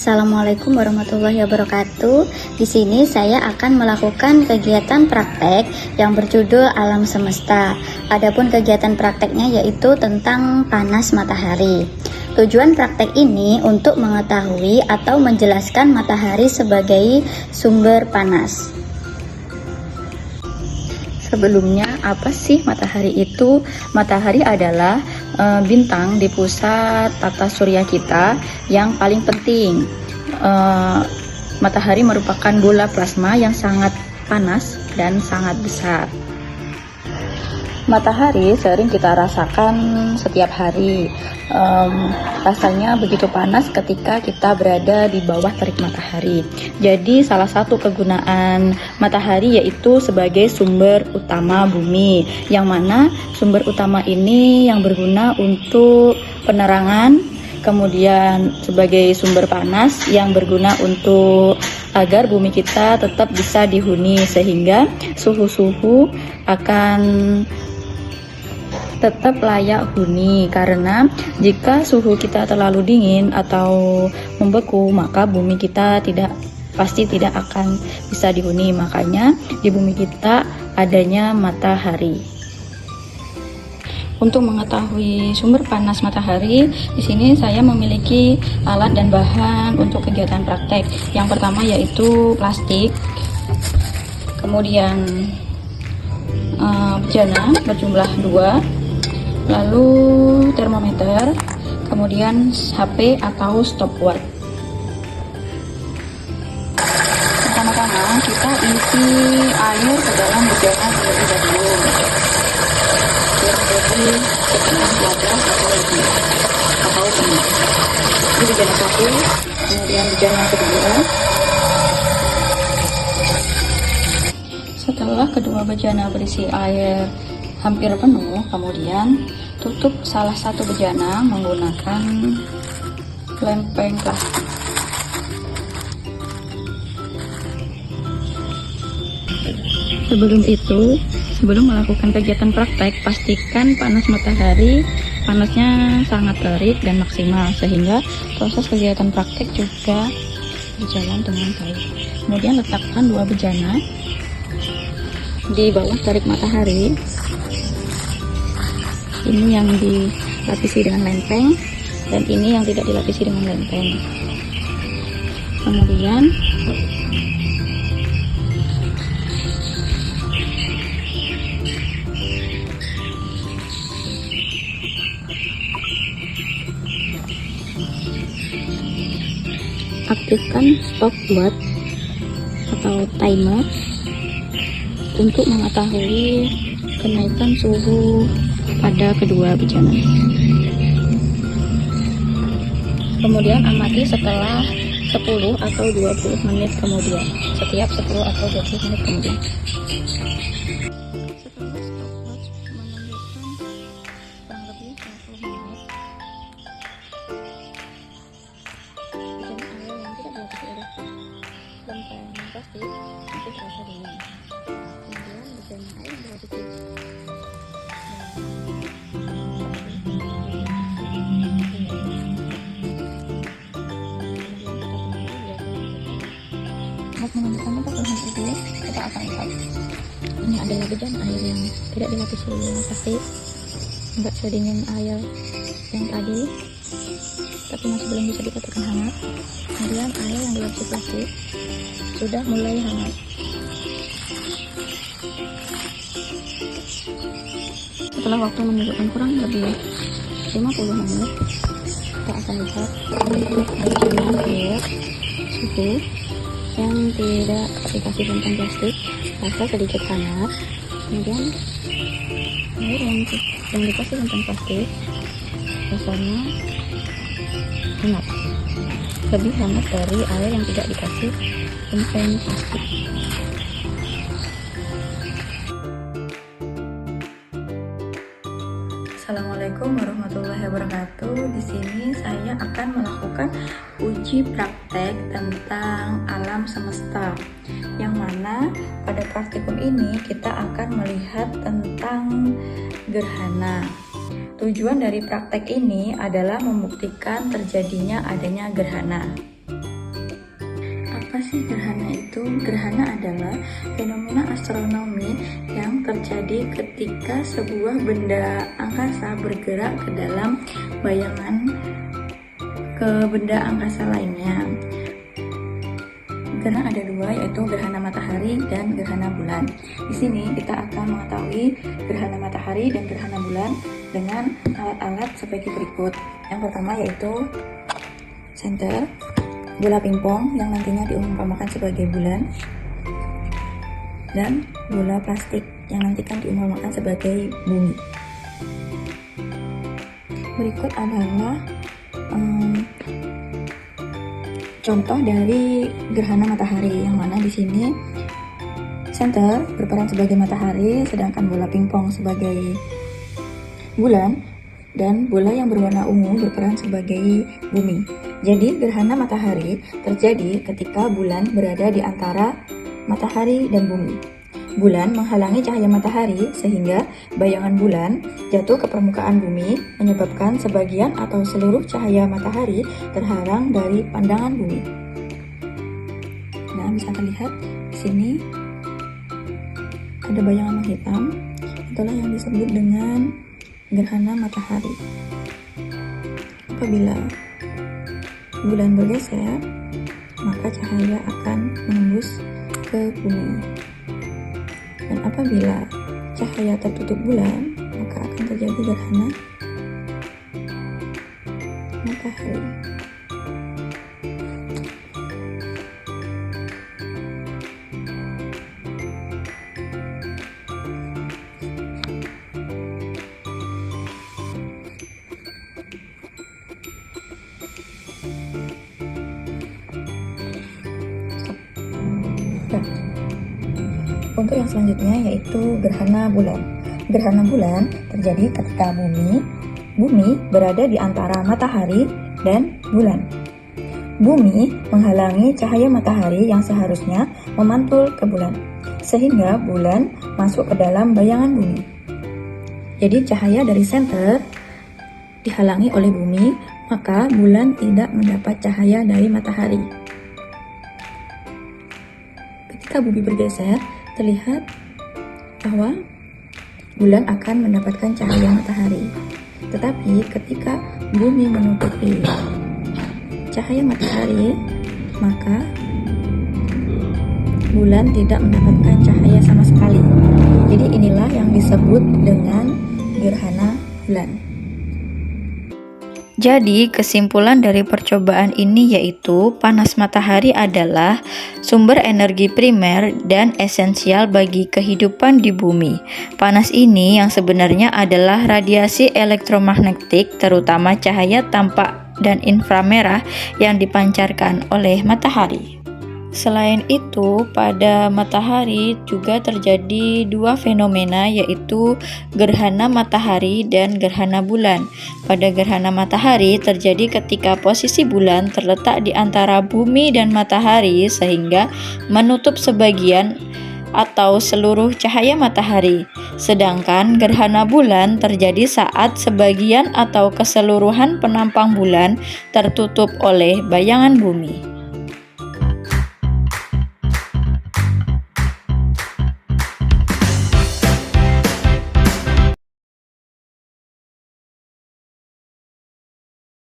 Assalamualaikum warahmatullahi wabarakatuh. Di sini saya akan melakukan kegiatan praktek yang berjudul Alam Semesta. Adapun kegiatan prakteknya yaitu tentang panas matahari. Tujuan praktek ini untuk mengetahui atau menjelaskan matahari sebagai sumber panas. Sebelumnya, apa sih matahari itu? Matahari adalah bintang di pusat tata surya kita yang paling penting. Matahari merupakan bola plasma yang sangat panas dan sangat besar. Matahari sering kita rasakan setiap hari. Rasanya begitu panas ketika kita berada di bawah terik matahari. Jadi salah satu kegunaan matahari yaitu sebagai sumber utama bumi, yang mana sumber utama ini yang berguna untuk penerangan, kemudian sebagai sumber panas yang berguna untuk agar bumi kita tetap bisa dihuni, sehingga suhu-suhu akan tetap layak huni. Karena jika suhu kita terlalu dingin atau membeku, maka bumi kita pasti tidak akan bisa dihuni. Makanya di bumi kita adanya matahari. Untuk mengetahui sumber panas matahari, di sini saya memiliki alat dan bahan untuk kegiatan praktek. Yang pertama yaitu plastik, kemudian bejana berjumlah 2, lalu termometer, kemudian HP atau stopwatch. Pertama-tama kita isi air ke dalam bejana terlebih dahulu, jadi setengah wadah atau lebih, atau penuh. Ini bejana 1, kemudian bejana kedua. Setelah kedua bejana berisi air hampir penuh, kemudian tutup salah satu bejana menggunakan lempeng plastik. Sebelum melakukan kegiatan praktek, pastikan panas matahari panasnya sangat terik dan maksimal, sehingga proses kegiatan praktek juga berjalan dengan baik. Kemudian letakkan 2 bejana di bawah terik matahari. Ini yang dilapisi dengan lempeng dan ini yang tidak dilapisi dengan lempeng. Kemudian aktifkan stopwatch atau timer untuk mengetahui kenaikan suhu pada kedua bejana. Kemudian amati setelah 10 atau 20 menit kemudian, setiap 10 atau 20 menit kemudian. Setelah stopwatch menunjukkan kurang lebih 20 menit, bejana air yang tidak dilapisi oleh lempeng plastik masih terasa dingin. Kemudian bejana air yang dilapisi menunjukkannya pada hal itu, kita akan lihat ini adalah bejana air yang tidak dilapisi oleh plastik, enggak sedingin air yang tadi, tapi masih belum bisa dikatakan hangat. Kemudian air yang dilapisi plastik sudah mulai hangat. Setelah waktu menunjukkan kurang lebih 50 menit, kita akan lihat bejana air suhu yang tidak dikasih lempeng plastik rasa sedikit hangat. Kemudian air yang dikasih lempeng plastik rasanya hangat, lebih hangat dari air yang tidak dikasih lempeng plastik. Assalamualaikum warahmatullahi wabarakatuh. Di sini saya akan melakukan uji praktek tentang alam semesta, yang mana pada praktikum ini kita akan melihat tentang gerhana. Tujuan dari praktek ini adalah membuktikan terjadinya adanya gerhana. Apa sih gerhana itu? Gerhana adalah fenomena astronomi yang terjadi ketika sebuah benda angkasa bergerak ke dalam bayangan ke benda angkasa lainnya. Gerhana ada dua, yaitu gerhana matahari dan gerhana bulan. Di sini kita akan mengetahui gerhana matahari dan gerhana bulan dengan alat-alat sebagai berikut. Yang pertama yaitu senter, bola pingpong yang nantinya diumpamakan sebagai bulan, dan bola plastik yang nantikan diumpamakan sebagai bumi. Berikut adalah contoh dari gerhana matahari, yang mana di sini senter berperan sebagai matahari, sedangkan bola pingpong sebagai bulan, dan bola yang berwarna ungu berperan sebagai bumi. Jadi gerhana matahari terjadi ketika bulan berada di antara matahari dan bumi. Bulan menghalangi cahaya matahari sehingga bayangan bulan jatuh ke permukaan bumi, menyebabkan sebagian atau seluruh cahaya matahari terhalang dari pandangan bumi. Nah, bisa terlihat di sini ada bayangan hitam. Itulah yang disebut dengan gerhana matahari. Apabila bulan bergeser, maka cahaya akan menembus ke bumi. Dan apabila cahaya tertutup bulan, maka akan terjadi gerhana matahari. Untuk yang selanjutnya yaitu gerhana bulan. Gerhana bulan terjadi ketika bumi berada di antara matahari dan bulan. Bumi menghalangi cahaya matahari yang seharusnya memantul ke bulan, sehingga bulan masuk ke dalam bayangan bumi. Jadi cahaya dari senter dihalangi oleh bumi, maka bulan tidak mendapat cahaya dari matahari. Ketika bumi bergeser, terlihat bahwa bulan akan mendapatkan cahaya matahari. Tetapi ketika bumi menutupi cahaya matahari, maka bulan tidak mendapatkan cahaya sama sekali. Jadi inilah yang disebut dengan gerhana bulan. Jadi, kesimpulan dari percobaan ini yaitu panas matahari adalah sumber energi primer dan esensial bagi kehidupan di bumi. Panas ini yang sebenarnya adalah radiasi elektromagnetik, terutama cahaya tampak dan inframerah yang dipancarkan oleh matahari. Selain itu, pada matahari juga terjadi dua fenomena, yaitu gerhana matahari dan gerhana bulan. Pada gerhana matahari terjadi ketika posisi bulan terletak di antara bumi dan matahari sehingga menutup sebagian atau seluruh cahaya matahari. Sedangkan gerhana bulan terjadi saat sebagian atau keseluruhan penampang bulan tertutup oleh bayangan bumi.